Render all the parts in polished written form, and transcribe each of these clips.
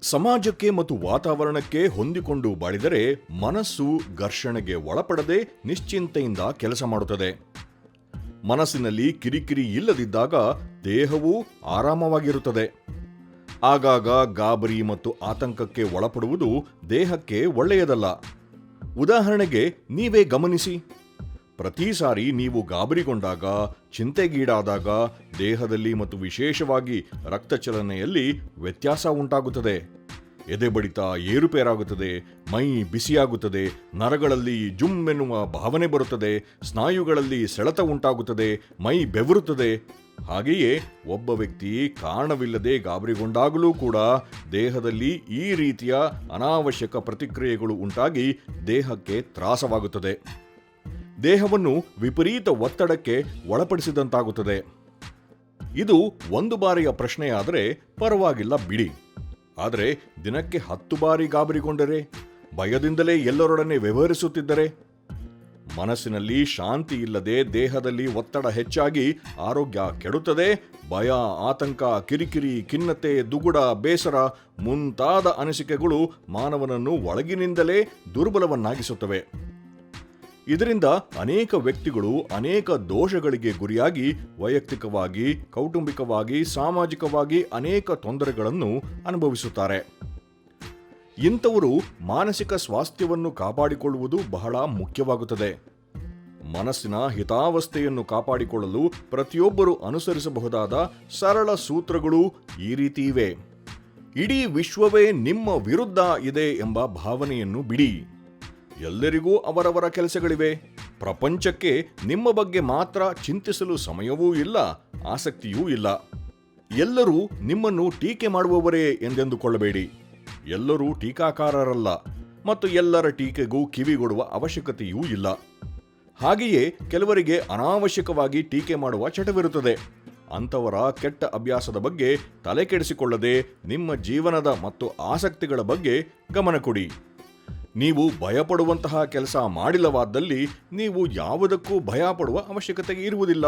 ಸಮಾಜಕ್ಕೆ ಮತ್ತು ವಾತಾವರಣಕ್ಕೆ ಹೊಂದಿಕೊಂಡು ಬಾಳಿದರೆ ಮನಸ್ಸು ಘರ್ಷಣೆಗೆ ಒಳಪಡದೆ ನಿಶ್ಚಿಂತೆಯಿಂದ ಕೆಲಸ ಮಾಡುತ್ತದೆ. ಮನಸ್ಸಿನಲ್ಲಿ ಕಿರಿಕಿರಿ ಇಲ್ಲದಿದ್ದಾಗ ದೇಹವು ಆರಾಮವಾಗಿರುತ್ತದೆ. ಆಗಾಗ ಗಾಬರಿ ಮತ್ತು ಆತಂಕಕ್ಕೆ ಒಳಪಡುವುದು ದೇಹಕ್ಕೆ ಒಳ್ಳೆಯದಲ್ಲ. ಉದಾಹರಣೆಗೆ ನೀವೇ ಗಮನಿಸಿ, ಪ್ರತಿ ಸಾರಿ ನೀವು ಗಾಬರಿಗೊಂಡಾಗ, ಚಿಂತೆಗೀಡಾದಾಗ ದೇಹದಲ್ಲಿ ಮತ್ತು ವಿಶೇಷವಾಗಿ ರಕ್ತಚಲನೆಯಲ್ಲಿ ವ್ಯತ್ಯಾಸ ಉಂಟಾಗುತ್ತದೆ. ಎದೆ ಬಡಿತ ಏರುಪೇರಾಗುತ್ತದೆ, ಮೈ ಬಿಸಿಯಾಗುತ್ತದೆ, ನರಗಳಲ್ಲಿ ಜುಮ್ ಎನ್ನುವ ಭಾವನೆ ಬರುತ್ತದೆ, ಸ್ನಾಯುಗಳಲ್ಲಿ ಸೆಳೆತ ಉಂಟಾಗುತ್ತದೆ, ಮೈ ಬೆವರುತ್ತದೆ. ಹಾಗೆಯೇ ಒಬ್ಬ ವ್ಯಕ್ತಿ ಕಾರಣವಿಲ್ಲದೆ ಗಾಬರಿಗೊಂಡಾಗಲೂ ಕೂಡ ದೇಹದಲ್ಲಿ ಈ ರೀತಿಯ ಅನಾವಶ್ಯಕ ಪ್ರತಿಕ್ರಿಯೆಗಳು ಉಂಟಾಗಿ ದೇಹಕ್ಕೆ ತ್ರಾಸವಾಗುತ್ತದೆ. ದೇಹವನ್ನು ವಿಪರೀತ ಒತ್ತಡಕ್ಕೆ ಒಳಪಡಿಸಿದಂತಾಗುತ್ತದೆ. ಇದು ಒಂದು ಬಾರಿಯ ಪ್ರಶ್ನೆಯಾದರೆ ಪರವಾಗಿಲ್ಲ ಬಿಡಿ. ಆದರೆ ದಿನಕ್ಕೆ 10 ಬಾರಿ ಗಾಬರಿಗೊಂಡರೆ, ಭಯದಿಂದಲೇ ಎಲ್ಲರೊಡನೆ ವ್ಯವಹರಿಸುತ್ತಿದ್ದರೆ, ಮನಸ್ಸಿನಲ್ಲಿ ಶಾಂತಿ ಇಲ್ಲದೆ ದೇಹದಲ್ಲಿ ಒತ್ತಡ ಹೆಚ್ಚಾಗಿ ಆರೋಗ್ಯ ಕೆಡುತ್ತದೆ. ಭಯ, ಆತಂಕ, ಕಿರಿಕಿರಿ, ಖಿನ್ನತೆ, ದುಗುಡ, ಬೇಸರ ಮುಂತಾದ ಅನಿಸಿಕೆಗಳು ಮಾನವನನ್ನು ಒಳಗಿನಿಂದಲೇ ದುರ್ಬಲವನ್ನಾಗಿಸುತ್ತವೆ. ಇದರಿಂದ ಅನೇಕ ವ್ಯಕ್ತಿಗಳು ಅನೇಕ ದೋಷಗಳಿಗೆ ಗುರಿಯಾಗಿ ವೈಯಕ್ತಿಕವಾಗಿ, ಕೌಟುಂಬಿಕವಾಗಿ, ಸಾಮಾಜಿಕವಾಗಿ ಅನೇಕ ತೊಂದರೆಗಳನ್ನು ಅನುಭವಿಸುತ್ತಾರೆ. ಇಂಥವರು ಮಾನಸಿಕ ಸ್ವಾಸ್ಥ್ಯವನ್ನು ಕಾಪಾಡಿಕೊಳ್ಳುವುದು ಬಹಳ ಮುಖ್ಯವಾಗುತ್ತದೆ. ಮನಸ್ಸಿನ ಹಿತಾವಸ್ಥೆಯನ್ನು ಕಾಪಾಡಿಕೊಳ್ಳಲು ಪ್ರತಿಯೊಬ್ಬರು ಅನುಸರಿಸಬಹುದಾದ ಸರಳ ಸೂತ್ರಗಳು ಈ ರೀತಿ ಇವೆ. ಇಡೀ ವಿಶ್ವವೇ ನಿಮ್ಮ ವಿರುದ್ಧ ಇದೆ ಎಂಬ ಭಾವನೆಯನ್ನು ಬಿಡಿ. ಎಲ್ಲರಿಗೂ ಅವರವರ ಕೆಲಸಗಳಿವೆ. ಪ್ರಪಂಚಕ್ಕೆ ನಿಮ್ಮ ಬಗ್ಗೆ ಮಾತ್ರ ಚಿಂತಿಸಲು ಸಮಯವೂ ಇಲ್ಲ, ಆಸಕ್ತಿಯೂ ಇಲ್ಲ. ಎಲ್ಲರೂ ನಿಮ್ಮನ್ನು ಟೀಕೆ ಮಾಡುವವರೇ ಎಂದೆಂದುಕೊಳ್ಳಬೇಡಿ. ಎಲ್ಲರೂ ಟೀಕಾಕಾರರಲ್ಲ ಮತ್ತು ಎಲ್ಲರ ಟೀಕೆಗೂ ಕಿವಿಗೊಡುವ ಅವಶ್ಯಕತೆಯೂ ಇಲ್ಲ. ಹಾಗೆಯೇ ಕೆಲವರಿಗೆ ಅನಾವಶ್ಯಕವಾಗಿ ಟೀಕೆ ಮಾಡುವ ಚಟವಿರುತ್ತದೆ. ಅಂಥವರ ಕೆಟ್ಟ ಅಭ್ಯಾಸದ ಬಗ್ಗೆ ತಲೆ ಕೆಡಿಸಿಕೊಳ್ಳದೆ ನಿಮ್ಮ ಜೀವನದ ಮತ್ತು ಆಸಕ್ತಿಗಳ ಬಗ್ಗೆ ಗಮನ ಕೊಡಿ. ನೀವು ಭಯಪಡುವಂತಹ ಕೆಲಸ ಮಾಡಿಲ್ಲವಾದಲ್ಲಿ ನೀವು ಯಾವುದಕ್ಕೂ ಭಯಪಡುವ ಅವಶ್ಯಕತೆ ಇರುವುದಿಲ್ಲ.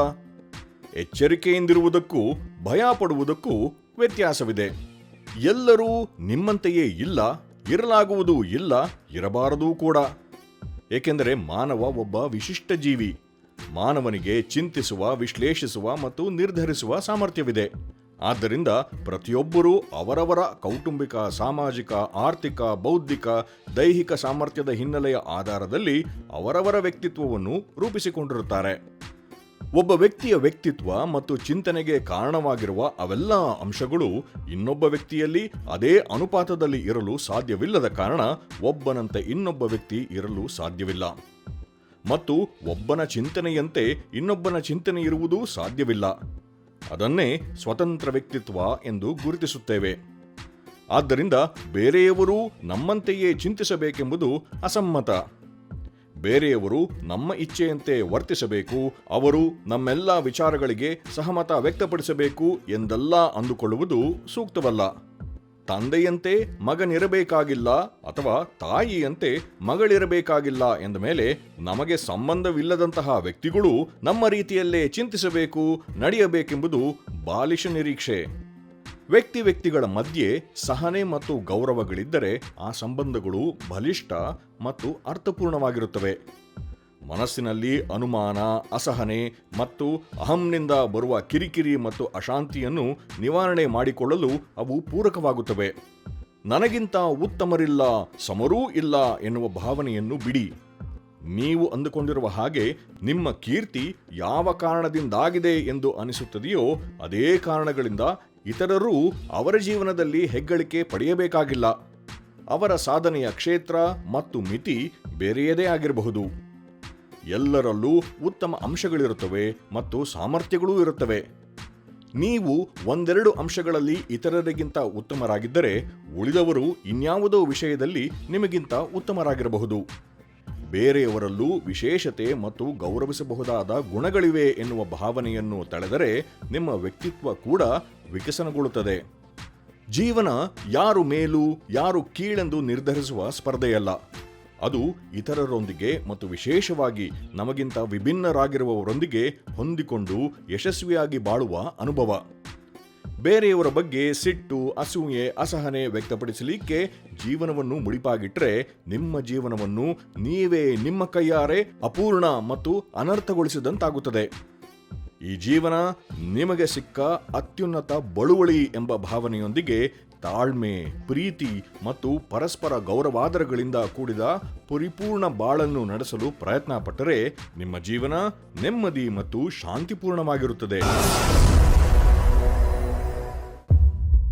ಎಚ್ಚರಿಕೆಯಿಂದಿರುವುದಕ್ಕೂ ಭಯಪಡುವುದಕ್ಕೂ ವ್ಯತ್ಯಾಸವಿದೆ. ಎಲ್ಲರೂ ನಿಮ್ಮಂತೆಯೇ ಇಲ್ಲ, ಇರಲಾಗುವುದೂ ಇಲ್ಲ, ಇರಬಾರದೂ ಕೂಡ. ಏಕೆಂದರೆ ಮಾನವ ಒಬ್ಬ ವಿಶಿಷ್ಟ ಜೀವಿ. ಮಾನವನಿಗೆ ಚಿಂತಿಸುವ, ವಿಶ್ಲೇಷಿಸುವ ಮತ್ತು ನಿರ್ಧರಿಸುವ ಸಾಮರ್ಥ್ಯವಿದೆ. ಆದ್ದರಿಂದ ಪ್ರತಿಯೊಬ್ಬರೂ ಅವರವರ ಕೌಟುಂಬಿಕ, ಸಾಮಾಜಿಕ, ಆರ್ಥಿಕ, ಬೌದ್ಧಿಕ, ದೈಹಿಕ ಸಾಮರ್ಥ್ಯದ ಹಿನ್ನೆಲೆಯ ಆಧಾರದಲ್ಲಿ ಅವರವರ ವ್ಯಕ್ತಿತ್ವವನ್ನು ರೂಪಿಸಿಕೊಂಡಿರುತ್ತಾರೆ. ಒಬ್ಬ ವ್ಯಕ್ತಿಯ ವ್ಯಕ್ತಿತ್ವ ಮತ್ತು ಚಿಂತನೆಗೆ ಕಾರಣವಾಗಿರುವ ಅವೆಲ್ಲ ಅಂಶಗಳು ಇನ್ನೊಬ್ಬ ವ್ಯಕ್ತಿಯಲ್ಲಿ ಅದೇ ಅನುಪಾತದಲ್ಲಿ ಇರಲು ಸಾಧ್ಯವಿಲ್ಲದ ಕಾರಣ ಒಬ್ಬನಂತೆ ಇನ್ನೊಬ್ಬ ವ್ಯಕ್ತಿ ಇರಲು ಸಾಧ್ಯವಿಲ್ಲ. ಮತ್ತು ಒಬ್ಬನ ಚಿಂತನೆಯಂತೆ ಇನ್ನೊಬ್ಬನ ಚಿಂತನೆ ಇರುವುದೂ ಸಾಧ್ಯವಿಲ್ಲ. ಅದನ್ನೇ ಸ್ವತಂತ್ರ ವ್ಯಕ್ತಿತ್ವ ಎಂದು ಗುರುತಿಸುತ್ತೇವೆ. ಆದ್ದರಿಂದ ಬೇರೆಯವರು ನಮ್ಮಂತೆಯೇ ಚಿಂತಿಸಬೇಕೆಂಬುದು ಅಸಮ್ಮತ. ಬೇರೆಯವರು ನಮ್ಮ ಇಚ್ಛೆಯಂತೆ ವರ್ತಿಸಬೇಕು, ಅವರು ನಮ್ಮೆಲ್ಲ ವಿಚಾರಗಳಿಗೆ ಸಹಮತ ವ್ಯಕ್ತಪಡಿಸಬೇಕು ಎಂದೆಲ್ಲ ಅಂದುಕೊಳ್ಳುವುದು ಸೂಕ್ತವಲ್ಲ. ತಂದೆಯಂತೆ ಮಗನಿರಬೇಕಾಗಿಲ್ಲ ಅಥವಾ ತಾಯಿಯಂತೆ ಮಗಳಿರಬೇಕಾಗಿಲ್ಲ ಎಂದ ಮೇಲೆ ನಮಗೆ ಸಂಬಂಧವಿಲ್ಲದಂತಹ ವ್ಯಕ್ತಿಗಳು ನಮ್ಮ ರೀತಿಯಲ್ಲೇ ಚಿಂತಿಸಬೇಕು, ನಡೆಯಬೇಕೆಂಬುದು ಬಾಲಿಶ ನಿರೀಕ್ಷೆ. ವ್ಯಕ್ತಿಗಳ ಮಧ್ಯೆ ಸಹನೆ ಮತ್ತು ಗೌರವಗಳಿದ್ದರೆ ಆ ಸಂಬಂಧಗಳು ಬಲಿಷ್ಠ ಮತ್ತು ಅರ್ಥಪೂರ್ಣವಾಗಿರುತ್ತವೆ. ಮನಸ್ಸಿನಲ್ಲಿ ಅನುಮಾನ, ಅಸಹನೆ ಮತ್ತು ಅಹಂನಿಂದ ಬರುವ ಕಿರಿಕಿರಿ ಮತ್ತು ಅಶಾಂತಿಯನ್ನು ನಿವಾರಣೆ ಮಾಡಿಕೊಳ್ಳಲು ಅವು ಪೂರಕವಾಗುತ್ತವೆ. ನನಗಿಂತ ಉತ್ತಮರಿಲ್ಲ, ಸಮರೂ ಇಲ್ಲ ಎನ್ನುವ ಭಾವನೆಯನ್ನು ಬಿಡಿ. ನೀವು ಅಂದುಕೊಂಡಿರುವ ಹಾಗೆ ನಿಮ್ಮ ಕೀರ್ತಿ ಯಾವ ಕಾರಣದಿಂದಾಗಿದೆ ಎಂದು ಅನಿಸುತ್ತದೆಯೋ ಅದೇ ಕಾರಣಗಳಿಂದ ಇತರರೂ ಅವರ ಜೀವನದಲ್ಲಿ ಹೆಗ್ಗಳಿಕೆ ಪಡೆಯಬೇಕಾಗಿಲ್ಲ. ಅವರ ಸಾಧನೆಯ ಕ್ಷೇತ್ರ ಮತ್ತು ಮಿತಿ ಬೇರೆಯದೇ ಆಗಿರಬಹುದು. ಎಲ್ಲರಲ್ಲೂ ಉತ್ತಮ ಅಂಶಗಳಿರುತ್ತವೆ ಮತ್ತು ಸಾಮರ್ಥ್ಯಗಳೂ ಇರುತ್ತವೆ. ನೀವು ಒಂದೆರಡು ಅಂಶಗಳಲ್ಲಿ ಇತರರಿಗಿಂತ ಉತ್ತಮರಾಗಿದ್ದರೆ ಉಳಿದವರು ಇನ್ಯಾವುದೋ ವಿಷಯದಲ್ಲಿ ನಿಮಗಿಂತ ಉತ್ತಮರಾಗಿರಬಹುದು. ಬೇರೆಯವರಲ್ಲೂ ವಿಶೇಷತೆ ಮತ್ತು ಗೌರವಿಸಬಹುದಾದ ಗುಣಗಳಿವೆ ಎನ್ನುವ ಭಾವನೆಯನ್ನು ತಳೆದರೆ ನಿಮ್ಮ ವ್ಯಕ್ತಿತ್ವ ಕೂಡ ವಿಕಸನಗೊಳ್ಳುತ್ತದೆ. ಜೀವನ ಯಾರು ಮೇಲು ಯಾರು ಕೀಳೆಂದು ನಿರ್ಧರಿಸುವ ಸ್ಪರ್ಧೆಯಲ್ಲ. ಅದು ಇತರರೊಂದಿಗೆ ಮತ್ತು ವಿಶೇಷವಾಗಿ ನಮಗಿಂತ ವಿಭಿನ್ನರಾಗಿರುವವರೊಂದಿಗೆ ಹೊಂದಿಕೊಂಡು ಯಶಸ್ವಿಯಾಗಿ ಬಾಳುವ ಅನುಭವ. ಬೇರೆಯವರ ಬಗ್ಗೆ ಸಿಟ್ಟು, ಅಸೂಯೆ, ಅಸಹನೆ ವ್ಯಕ್ತಪಡಿಸಲಿಕ್ಕೆ ಜೀವನವನ್ನು ಮುಡಿಪಾಗಿಟ್ರೆ ನಿಮ್ಮ ಜೀವನವನ್ನು ನೀವೇ ನಿಮ್ಮ ಕೈಯಾರೆ ಅಪೂರ್ಣ ಮತ್ತು ಅನರ್ಥಗೊಳಿಸಿದಂತಾಗುತ್ತದೆ. ಈ ಜೀವನ ನಿಮಗೆ ಸಿಕ್ಕ ಅತ್ಯುನ್ನತ ಬಳುವಳಿ ಎಂಬ ಭಾವನೆಯೊಂದಿಗೆ ತಾಳ್ಮೆ, ಪ್ರೀತಿ ಮತ್ತು ಪರಸ್ಪರ ಗೌರವಾದರಗಳಿಂದ ಕೂಡಿದ ಪರಿಪೂರ್ಣ ಬಾಳನ್ನು ನಡೆಸಲು ಪ್ರಯತ್ನ ಪಟ್ಟರೆ ನಿಮ್ಮ ಜೀವನ ನೆಮ್ಮದಿ ಮತ್ತು ಶಾಂತಿಪೂರ್ಣವಾಗಿರುತ್ತದೆ.